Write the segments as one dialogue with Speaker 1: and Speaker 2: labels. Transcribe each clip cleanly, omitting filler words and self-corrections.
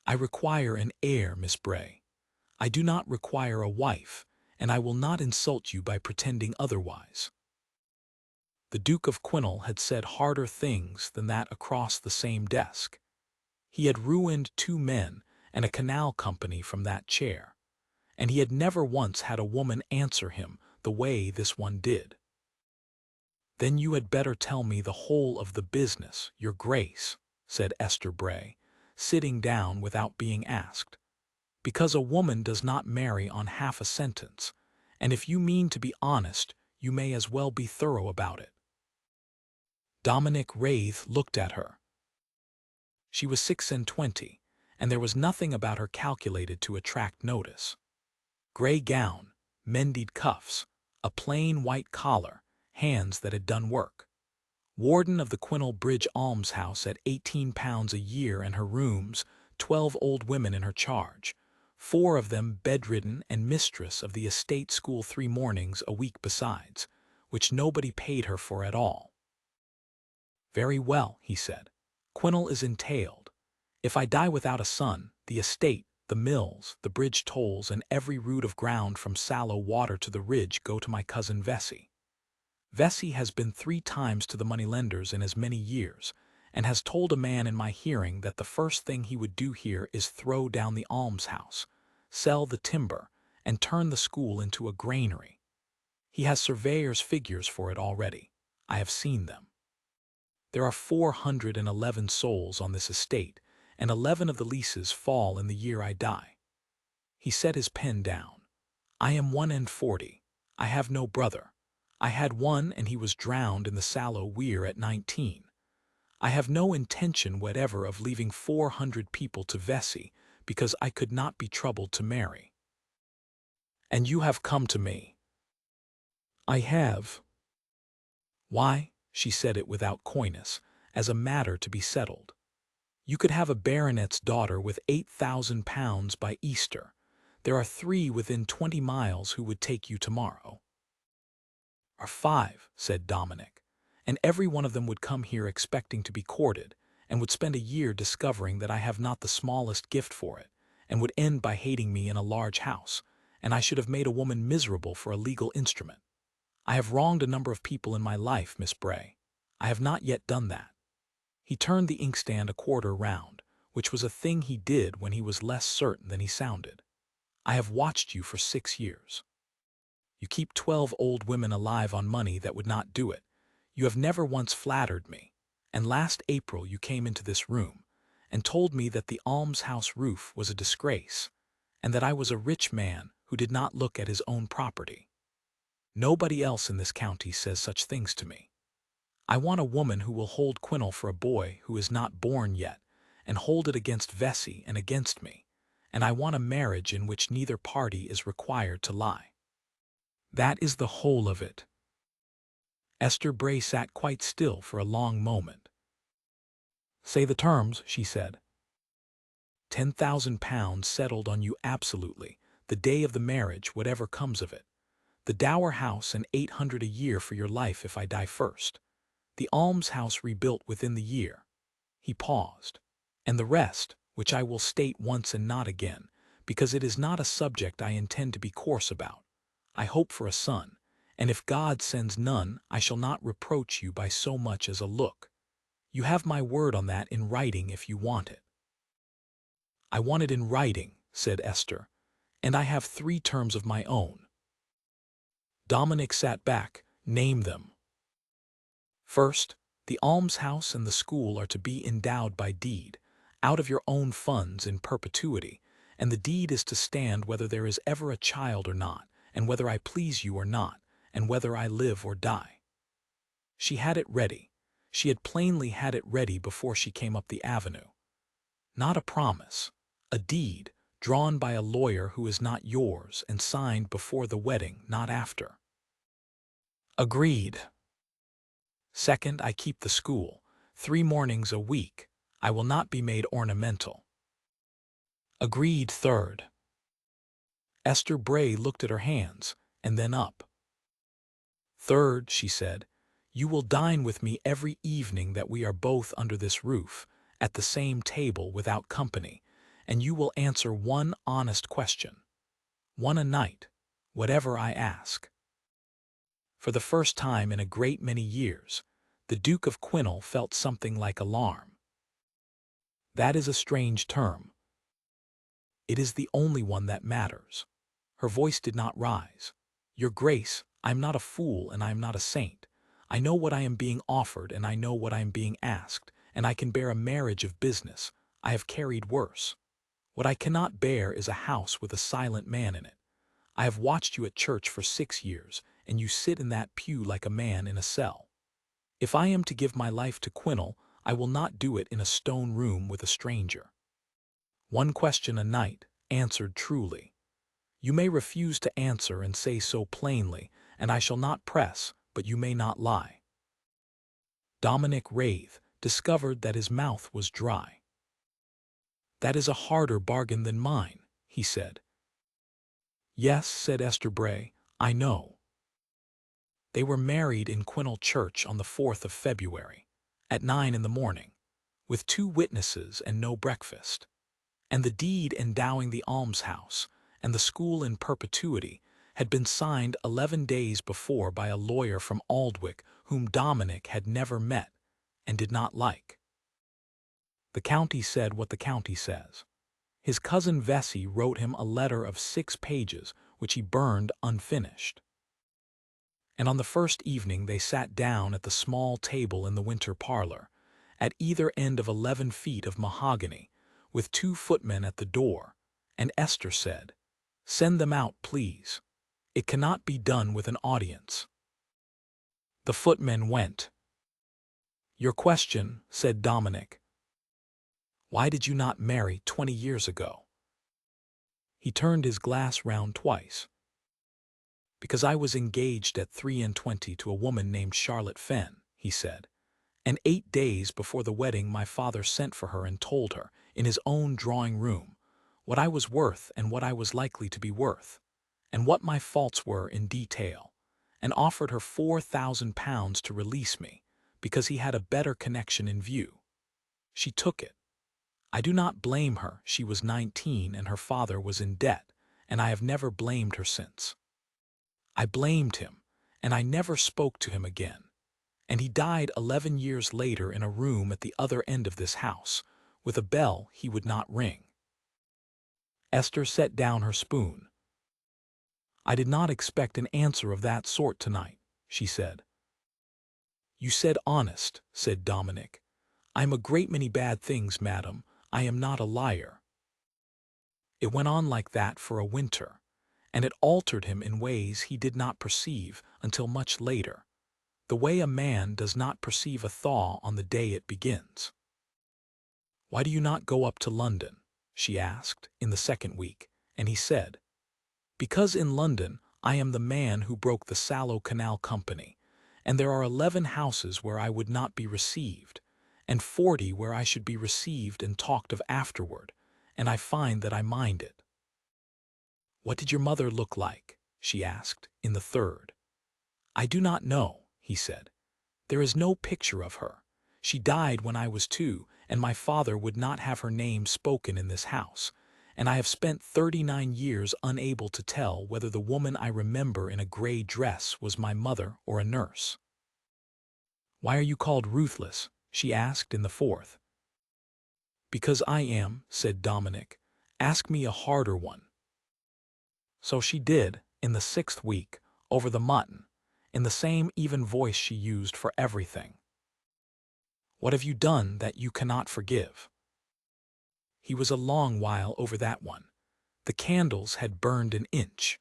Speaker 1: I require an heir, Miss Bray. I do not require a wife, and I will not insult you by pretending otherwise. The Duke of Quinnell had said harder things than that across the same desk. He had ruined 2 men and a canal company from that chair, and he had never once had a woman answer him the way this one did. "Then you had better tell me the whole of the business, Your Grace," said Esther Bray, sitting down without being asked, "because a woman does not marry on half a sentence, and if you mean to be honest, you may as well be thorough about it." Dominic Wraith looked at her. She was 26, and there was nothing about her calculated to attract notice. Gray gown, mended cuffs, a plain white collar, hands that had done work. Warden of the Quinnell Bridge almshouse at £18 a year and her rooms, 12 old women in her charge, 4 of them bedridden and mistress of the estate school 3 mornings a week besides, which nobody paid her for at all. "Very well," he said. "Quinnell is entailed. If I die without a son, the estate, the mills, the bridge tolls, and every rood of ground from Sallow Water to the Ridge go to my cousin Vesey. Vesey has been 3 times to the moneylenders in as many years, and has told a man in my hearing that the first thing he would do here is throw down the almshouse, sell the timber, and turn the school into a granary. He has surveyor's figures for it already. I have seen them. There are 411 souls on this estate, and 11 of the leases fall in the year I die." He set his pen down. "I am 41. I have no brother. I had one and he was drowned in the Sallow Weir at 19. I have no intention whatever of leaving 400 people to Vesey because I could not be troubled to marry. And you have come to me." "I have." "Why?" She said it without coyness, as a matter to be settled. "You could have a baronet's daughter with £8,000 by Easter. There are 3 within 20 miles who would take you tomorrow." "Are 5, said Dominic, "and every one of them would come here expecting to be courted, and would spend a year discovering that I have not the smallest gift for it, and would end by hating me in a large house, and I should have made a woman miserable for a legal instrument. I have wronged a number of people in my life, Miss Bray. I have not yet done that." He turned the inkstand a quarter round, which was a thing he did when he was less certain than he sounded. "I have watched you for 6 years. You keep 12 old women alive on money that would not do it. You have never once flattered me, and last April you came into this room and told me that the almshouse roof was a disgrace, and that I was a rich man who did not look at his own property. Nobody else in this county says such things to me. I want a woman who will hold Quinnell for a boy who is not born yet, and hold it against Vesey and against me, and I want a marriage in which neither party is required to lie. That is the whole of it." Esther Bray sat quite still for a long moment. "Say the terms," she said. £10,000 settled on you absolutely, the day of the marriage, whatever comes of it. The dower house and 800 a year for your life if I die first. The almshouse rebuilt within the year." He paused. "And the rest, which I will state once and not again, because it is not a subject I intend to be coarse about. I hope for a son, and if God sends none, I shall not reproach you by so much as a look. You have my word on that in writing if you want it." "I want it in writing," said Esther, "and I have 3 terms of my own." Dominic sat back. "Name them." "First, the almshouse and the school are to be endowed by deed, out of your own funds in perpetuity, and the deed is to stand whether there is ever a child or not, and whether I please you or not, and whether I live or die." She had it ready. She had plainly had it ready before she came up the avenue. Not a promise, a deed, drawn by a lawyer who is not yours and signed before the wedding, not after. "Agreed. Second, I keep the school, 3 mornings a week. I will not be made ornamental." "Agreed, third." Esther Bray looked at her hands, and then up. "Third," she said, "you will dine with me every evening that we are both under this roof, at the same table without company, and you will answer one honest question. One a night, whatever I ask. For the first time in a great many years, the Duke of Quinnell felt something like alarm. That is a strange term. It is the only one that matters. Her voice did not rise. Your Grace, I am not a fool and I am not a saint. I know what I am being offered and I know what I am being asked, and I can bear a marriage of business. I have carried worse. What I cannot bear is a house with a silent man in it. I have watched you at church for 6 years, and you sit in that pew like a man in a cell. If I am to give my life to Quinnell, I will not do it in a stone room with a stranger. One question a night, answered truly. You may refuse to answer and say so plainly, and I shall not press, but you may not lie. Dominic Wraith discovered that his mouth was dry. That is a harder bargain than mine, he said. Yes, said Esther Bray, I know. They were married in Quinnell Church on the 4th of February, at 9 in the morning, with 2 witnesses and no breakfast. And the deed endowing the almshouse and the school in perpetuity had been signed 11 days before by a lawyer from Aldwick whom Dominic had never met and did not like. The county said what the county says. His cousin Vesey wrote him a letter of 6 pages which he burned unfinished. And on the first evening they sat down at the small table in the winter parlor, at either end of 11 feet of mahogany, with 2 footmen at the door, and Esther said, Send them out, please. It cannot be done with an audience. The footmen went. Your question, said Dominic. Why did you not marry 20 years ago? He turned his glass round twice. Because I was engaged at 23 to a woman named Charlotte Fenn, he said, and 8 days before the wedding my father sent for her and told her, in his own drawing-room, what I was worth and what I was likely to be worth, and what my faults were in detail, and offered her £4,000 to release me, because he had a better connection in view. She took it. I do not blame her. She was 19 and her father was in debt, and I have never blamed her since. I blamed him, and I never spoke to him again. And he died 11 years later in a room at the other end of this house, with a bell he would not ring. Esther set down her spoon. I did not expect an answer of that sort tonight, she said. You said honest, said Dominic. I am a great many bad things, madam. I am not a liar. It went on like that for a winter, and it altered him in ways he did not perceive until much later, the way a man does not perceive a thaw on the day it begins. Why do you not go up to London? She asked, in the 2nd week, and he said, Because in London I am the man who broke the Sallow Canal Company, and there are 11 houses where I would not be received, and 40 where I should be received and talked of afterward, and I find that I mind it. What did your mother look like? She asked, in the 3rd. I do not know, he said. There is no picture of her. She died when I was 2, and my father would not have her name spoken in this house, and I have spent 39 years unable to tell whether the woman I remember in a gray dress was my mother or a nurse. Why are you called Ruthless? She asked in the 4th. Because I am, said Dominic. Ask me a harder one. So she did, in the 6th week, over the mutton, in the same even voice she used for everything. What have you done that you cannot forgive? He was a long while over that one. The candles had burned an inch.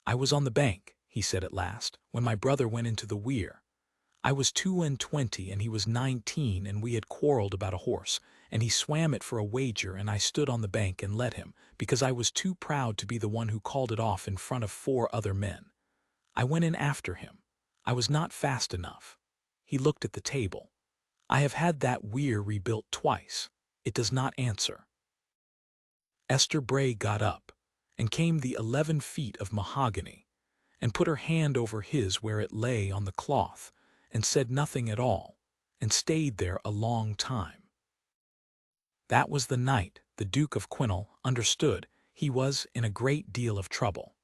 Speaker 1: I was on the bank, he said at last, when my brother went into the weir. I was 22 and he was 19, and we had quarreled about a horse, and he swam it for a wager, and I stood on the bank and let him, because I was too proud to be the one who called it off in front of 4 other men. I went in after him. I was not fast enough. He looked at the table. I have had that weir rebuilt twice. It does not answer. Esther Bray got up, and came the 11 feet of mahogany, and put her hand over his where it lay on the cloth, and said nothing at all, and stayed there a long time. That was the night the Duke of Quinnell understood he was in a great deal of trouble.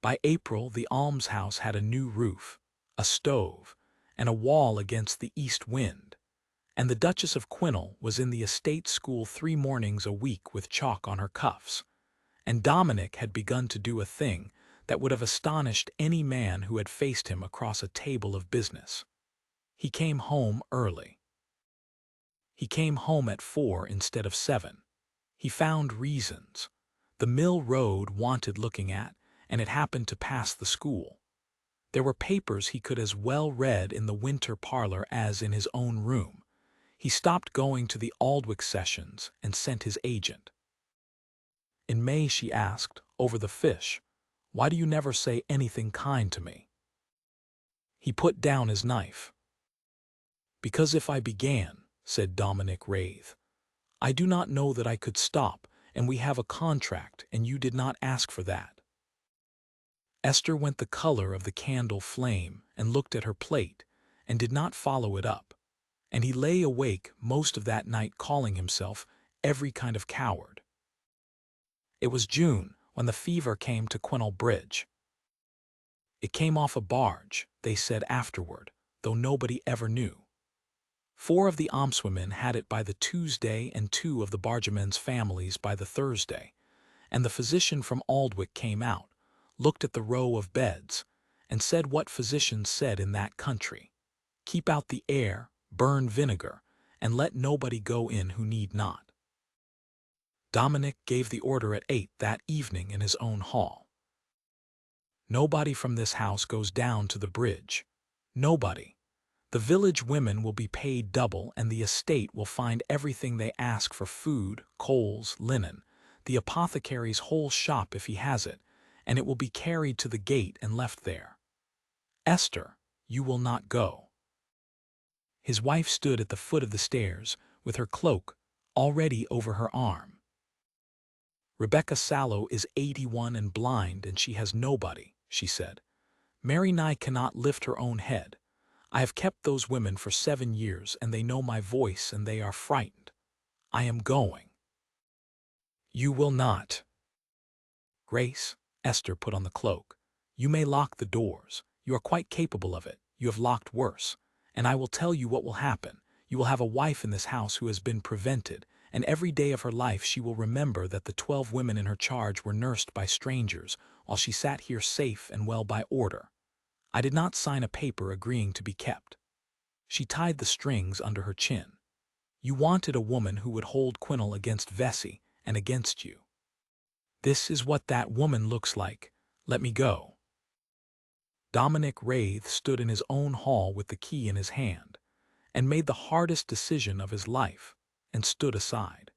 Speaker 1: By April, the almshouse had a new roof, a stove, and a wall against the east wind, and the Duchess of Quinnell was in the estate school 3 mornings a week with chalk on her cuffs, and Dominic had begun to do a thing that would have astonished any man who had faced him across a table of business. He came home early. He came home at 4 instead of 7. He found reasons. The mill road wanted looking at, and it happened to pass the school. There were papers he could as well read in the winter parlor as in his own room. He stopped going to the Aldwych sessions and sent his agent. In May she asked, over the fish, "Why do you never say anything kind to me?" He put down his knife. "Because if I began," said Dominic Wraith, "I do not know that I could stop, and we have a contract, and you did not ask for that." Esther went the color of the candle flame and looked at her plate and did not follow it up, and he lay awake most of that night calling himself every kind of coward. It was June when the fever came to Quinnell Bridge. It came off a barge, they said afterward, though nobody ever knew. 4 of the almswomen had it by the Tuesday and 2 of the bargemen's families by the Thursday, and the physician from Aldwych came out, looked at the row of beds, and said what physicians said in that country: "Keep out the air, burn vinegar, and let nobody go in who need not." Dominic gave the order at 8 that evening in his own hall. "Nobody from this house goes down to the bridge. Nobody. The village women will be paid double, and the estate will find everything they ask for: food, coals, linen, the apothecary's whole shop if he has it, and it will be carried to the gate and left there. Esther, you will not go." His wife stood at the foot of the stairs with her cloak already over her arm. "Rebecca Sallow is 81 and blind, and she has nobody," she said. "Mary Nye cannot lift her own head. I have kept those women for 7 years, and they know my voice, and they are frightened. I am going." "You will not." "Grace," Esther put on the cloak, "you may lock the doors. You are quite capable of it. You have locked worse. And I will tell you what will happen. You will have a wife in this house who has been prevented, and every day of her life she will remember that the 12 women in her charge were nursed by strangers, while she sat here safe and well by order. I did not sign a paper agreeing to be kept." She tied the strings under her chin. "You wanted a woman who would hold Quinnell against Vesey and against you. This is what that woman looks like. Let me go." Dominic Wraith stood in his own hall with the key in his hand, and made the hardest decision of his life, and stood aside.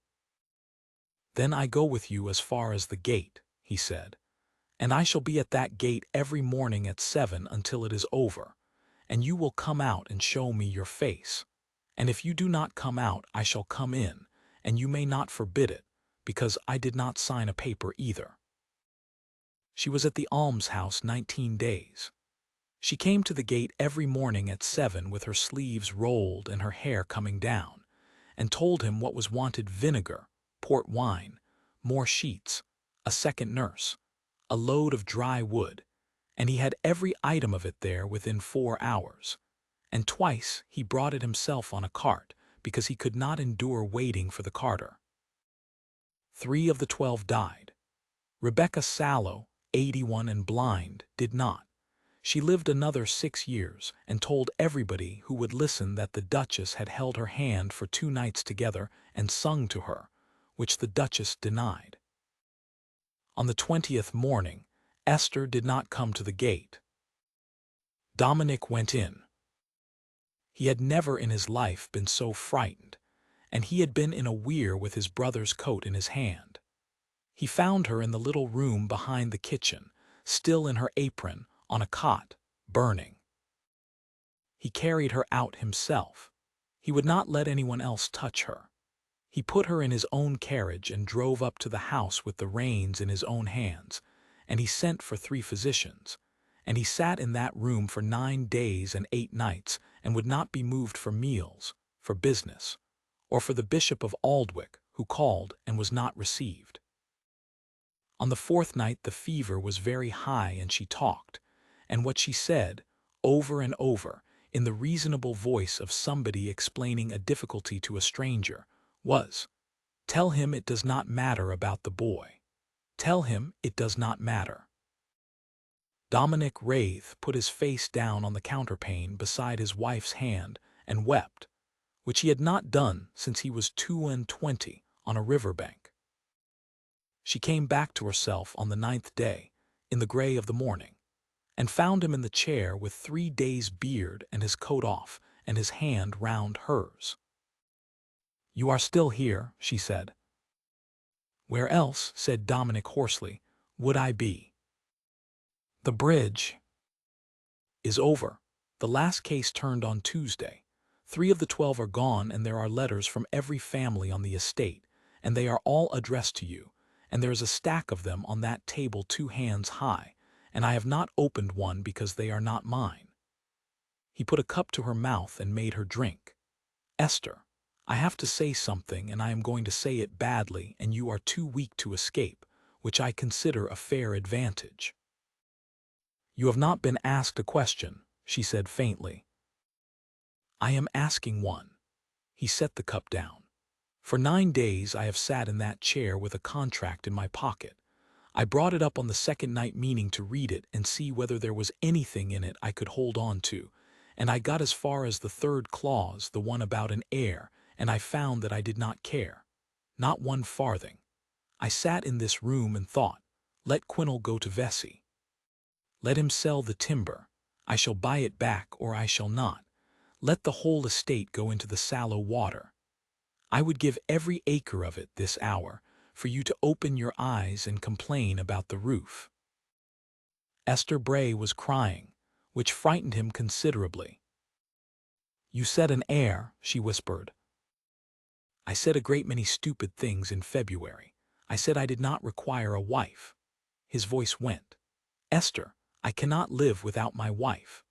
Speaker 1: "Then I go with you as far as the gate," he said, "and I shall be at that gate every morning at 7 until it is over, and you will come out and show me your face. And if you do not come out, I shall come in, and you may not forbid it, because I did not sign a paper either." She was at the almshouse 19 days. She came to the gate every morning at 7 with her sleeves rolled and her hair coming down, and told him what was wanted: vinegar, port wine, more sheets, a second nurse, a load of dry wood, and he had every item of it there within 4 hours. And twice he brought it himself on a cart, because he could not endure waiting for the carter. 3 of the 12 died. Rebecca Sallow, 81 and blind, did not. She lived another 6 years, and told everybody who would listen that the Duchess had held her hand for 2 nights together and sung to her, which the Duchess denied. On the 20th morning, Esther did not come to the gate. Dominic went in. He had never in his life been so frightened, and he had been in a weir with his brother's coat in his hand. He found her in the little room behind the kitchen, still in her apron, on a cot, burning. He carried her out himself. He would not let anyone else touch her. He put her in his own carriage and drove up to the house with the reins in his own hands, and he sent for 3 physicians, and he sat in that room for 9 days and 8 nights, and would not be moved for meals, for business, or for the Bishop of Aldwych, who called and was not received. On the fourth night the fever was very high and she talked, and what she said, over and over, in the reasonable voice of somebody explaining a difficulty to a stranger, was, "Tell him it does not matter about the boy. Tell him it does not matter." Dominic Wraith put his face down on the counterpane beside his wife's hand and wept, which he had not done since he was 22 on a riverbank. She came back to herself on the 9th day, in the gray of the morning, and found him in the chair with 3 days' beard and his coat off and his hand round hers. "You are still here," she said. "Where else," said Dominic hoarsely, "would I be? The bridge is over. The last case turned on Tuesday. 3 of the 12 are gone, and there are letters from every family on the estate, and they are all addressed to you, and there is a stack of them on that table 2 hands high, and I have not opened one because they are not mine." He put a cup to her mouth and made her drink. "Esther, I have to say something, and I am going to say it badly, and you are too weak to escape, which I consider a fair advantage." "You have not been asked a question," she said faintly. "I am asking one." He set the cup down. "For 9 days I have sat in that chair with a contract in my pocket. I brought it up on the second night meaning to read it and see whether there was anything in it I could hold on to, and I got as far as the 3rd clause, the one about an heir, and I found that I did not care. Not 1 farthing. I sat in this room and thought, let Quinnell go to Vesey. Let him sell the timber. I shall buy it back or I shall not. Let the whole estate go into the sallow water. I would give every acre of it this hour for you to open your eyes and complain about the roof." Esther Bray was crying, which frightened him considerably. "You said an heir," she whispered. "I said a great many stupid things in February. I said I did not require a wife." His voice went. "Esther, I cannot live without my wife.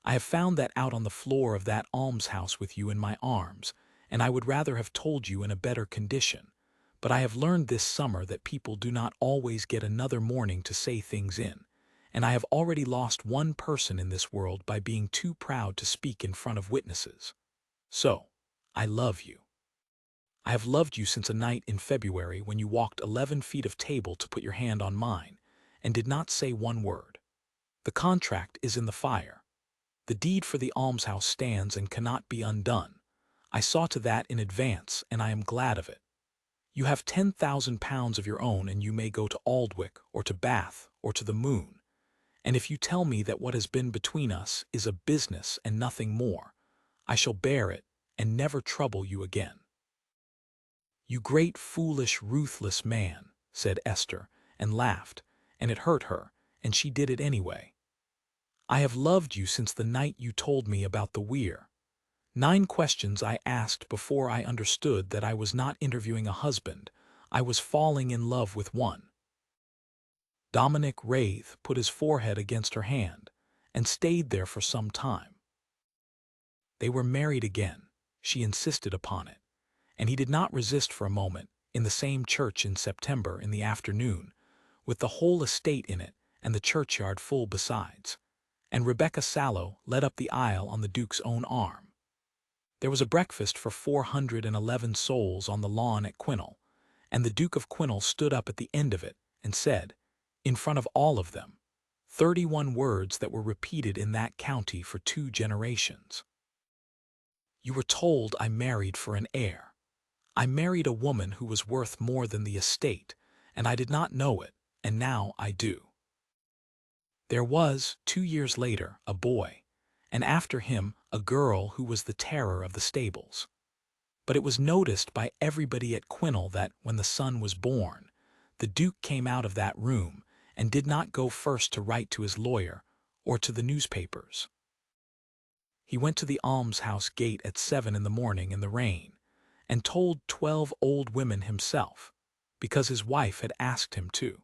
Speaker 1: I have found that out on the floor of that almshouse with you in my arms, and I would rather have told you in a better condition. But I have learned this summer that people do not always get another morning to say things in, and I have already lost 1 person in this world by being too proud to speak in front of witnesses. So, I love you. I have loved you since a night in February when you walked 11 feet of table to put your hand on mine, and did not say 1 word. The contract is in the fire. The deed for the almshouse stands and cannot be undone. I saw to that in advance, and I am glad of it. You have £10,000 of your own, and you may go to Aldwych or to Bath or to the Moon. And if you tell me that what has been between us is a business and nothing more, I shall bear it and never trouble you again." "You great foolish ruthless man," said Esther, and laughed, and it hurt her, and she did it anyway. "I have loved you since the night you told me about the weir. 9 questions I asked before I understood that I was not interviewing a husband, I was falling in love with one." Dominic Wraith put his forehead against her hand, and stayed there for some time. They were married again, she insisted upon it, and he did not resist for a moment, in the same church in September in the afternoon, with the whole estate in it and the churchyard full besides, and Rebecca Sallow led up the aisle on the Duke's own arm. There was a breakfast for 411 souls on the lawn at Quinnell, and the Duke of Quinnell stood up at the end of it and said, in front of all of them, 31 words that were repeated in that county for 2 generations. "You were told I married for an heir. I married a woman who was worth more than the estate, and I did not know it, and now I do. There was, 2 years later, a boy, and after him a girl who was the terror of the stables. But it was noticed by everybody at Quinnell that, when the son was born, the Duke came out of that room and did not go first to write to his lawyer or to the newspapers. He went to the almshouse gate at 7 in the morning in the rain, and told 12 old women himself, because his wife had asked him to.